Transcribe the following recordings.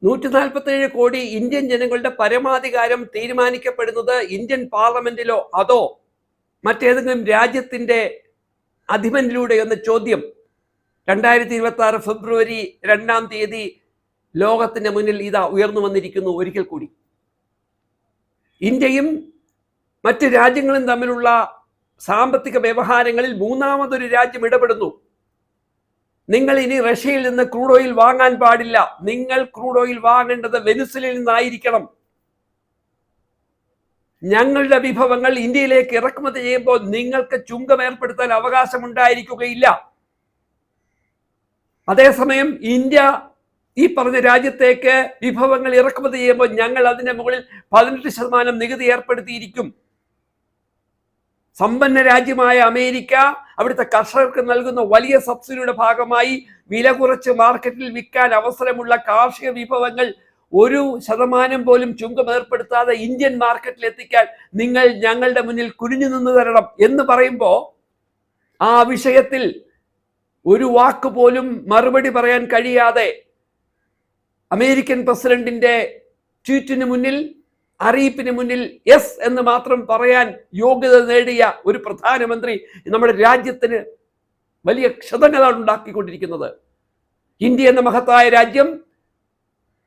147 കോടി ഇന്ത്യൻ ജനങ്ങളുടെ പരമാധികാരം തീരുമാനിക്കപ്പെടുന്നത് ഇന്ത്യൻ പാർലമെന്റിലോ അതോ മറ്റേതെങ്കിലും രാജ്യത്തിന്റെ അധിപനിലൂടെ എന്ന ചോദ്യം 2026 ഫെബ്രുവരി 2-ാം തീയതി ലോകത്തിന്റെ മുന്നിൽ ഇതാ ഉയർന്നു വന്നിരിക്കുന്നു. ഒരിക്കൽ കൂടി ഇന്ത്യയും മറ്റ് രാജ്യങ്ങളും തമ്മിലുള്ള സാമ്പത്തിക വ്യവഹാരങ്ങളിൽ മൂന്നാമതൊരു രാജ്യം ഇടപെടുന്നു. നിങ്ങൾ ഇനി റഷ്യയിൽ നിന്ന് ക്രൂഡ് ഓയിൽ വാങ്ങാൻ പാടില്ല, നിങ്ങൾ ക്രൂഡ് ഓയിൽ വാങ്ങേണ്ടത് വെനിസ്വലയിൽ നിന്നായിരിക്കണം. ഞങ്ങളുടെ വിഭവങ്ങൾ ഇന്ത്യയിലേക്ക് ഇറക്കുമതി ചെയ്യുമ്പോൾ നിങ്ങൾക്ക് ചുങ്കം ഏർപ്പെടുത്താൻ അവകാശമുണ്ടായിരിക്കുകയില്ല. അതേസമയം ഇന്ത്യ ഈ പറഞ്ഞ രാജ്യത്തേക്ക് വിഭവങ്ങൾ ഇറക്കുമതി ചെയ്യുമ്പോൾ ഞങ്ങൾ അതിന്റെ മുകളിൽ 18% നികുതി ഏർപ്പെടുത്തിയിരിക്കും. സമ്പന്ന രാജ്യമായ അമേരിക്ക അവിടുത്തെ കർഷകർക്ക് നൽകുന്ന വലിയ സബ്സിഡിയുടെ ഭാഗമായി വില കുറച്ച് മാർക്കറ്റിൽ വിൽക്കാൻ അവസരമുള്ള കാർഷിക വിഭവങ്ങൾ 1% പോലും ചുങ്കം ഏർപ്പെടുത്താതെ ഇന്ത്യൻ മാർക്കറ്റിൽ എത്തിക്കാൻ നിങ്ങൾ ഞങ്ങളുടെ മുന്നിൽ കുനിഞ്ഞു നിന്ന് തരണം എന്ന് പറയുമ്പോൾ ആ വിഷയത്തിൽ ഒരു വാക്ക് പോലും മറുപടി പറയാൻ കഴിയാതെ അമേരിക്കൻ പ്രസിഡന്റിന്റെ ട്വീറ്റിന് മുന്നിൽ, അറിയിപ്പിന് മുന്നിൽ യെസ് എന്ന് മാത്രം പറയാൻ യോഗ്യത നേടിയ ഒരു പ്രധാനമന്ത്രി നമ്മുടെ രാജ്യത്തിന് വലിയ ക്ഷതങ്ങളാണ് ഉണ്ടാക്കിക്കൊണ്ടിരിക്കുന്നത്. ഇന്ത്യ എന്ന മഹത്തായ രാജ്യം,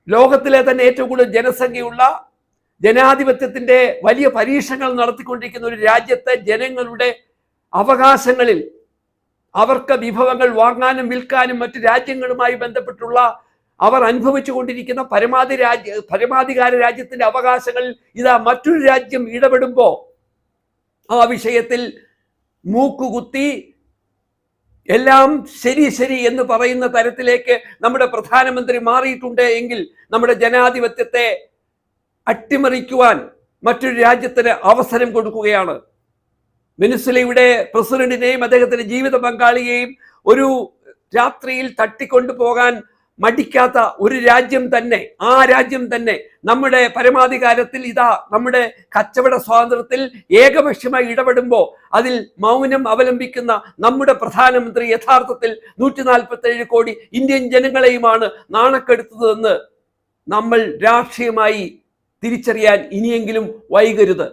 ലോകത്തിലെ തന്നെ ഏറ്റവും കൂടുതൽ ജനസംഖ്യയുള്ള, ജനാധിപത്യത്തിന്റെ വലിയ പരീക്ഷണങ്ങൾ നടത്തിക്കൊണ്ടിരിക്കുന്ന ഒരു രാജ്യത്തെ ജനങ്ങളുടെ അവകാശങ്ങളിൽ, അവർക്ക് വിഭവങ്ങൾ വാങ്ങാനും വിൽക്കാനും മറ്റു രാജ്യങ്ങളുമായി ബന്ധപ്പെട്ടുള്ള അവർ അനുഭവിച്ചു കൊണ്ടിരിക്കുന്ന പരമാധികാര രാജ്യത്തിന്റെ അവകാശങ്ങളിൽ ഇതാ മറ്റൊരു രാജ്യം ഇടപെടുമ്പോൾ ആ വിഷയത്തിൽ മൂക്കുകുത്തി എല്ലാം ശരി ശരി എന്ന് പറയുന്ന തരത്തിലേക്ക് നമ്മുടെ പ്രധാനമന്ത്രി മാറിയിട്ടുണ്ട് എങ്കിൽ നമ്മുടെ ജനാധിപത്യത്തെ അട്ടിമറിക്കുവാൻ മറ്റൊരു രാജ്യത്തിന് അവസരം കൊടുക്കുകയാണ്. വെനിസ്വലയുടെ പ്രസിഡന്റിനെയും അദ്ദേഹത്തിന്റെ ജീവിത പങ്കാളിയെയും ഒരു രാത്രിയിൽ തട്ടിക്കൊണ്ടുപോകാൻ മടിക്കാത്ത ഒരു രാജ്യം തന്നെ, ആ രാജ്യം തന്നെ നമ്മുടെ പരമാധികാരത്തിൽ, ഇതാ നമ്മുടെ കച്ചവട സ്വാതന്ത്ര്യത്തിൽ ഏകപക്ഷീയമായി ഇടപെടുമ്പോൾ അതിൽ മൗനം അവലംബിക്കുന്ന നമ്മുടെ പ്രധാനമന്ത്രി യഥാർത്ഥത്തിൽ 147 കോടി ഇന്ത്യൻ ജനങ്ങളെയുമാണ് നാണക്കെടുത്തതെന്ന് നമ്മൾ രാഷ്ട്രീയമായി തിരിച്ചറിയാൻ ഇനിയെങ്കിലും വൈകരുത്.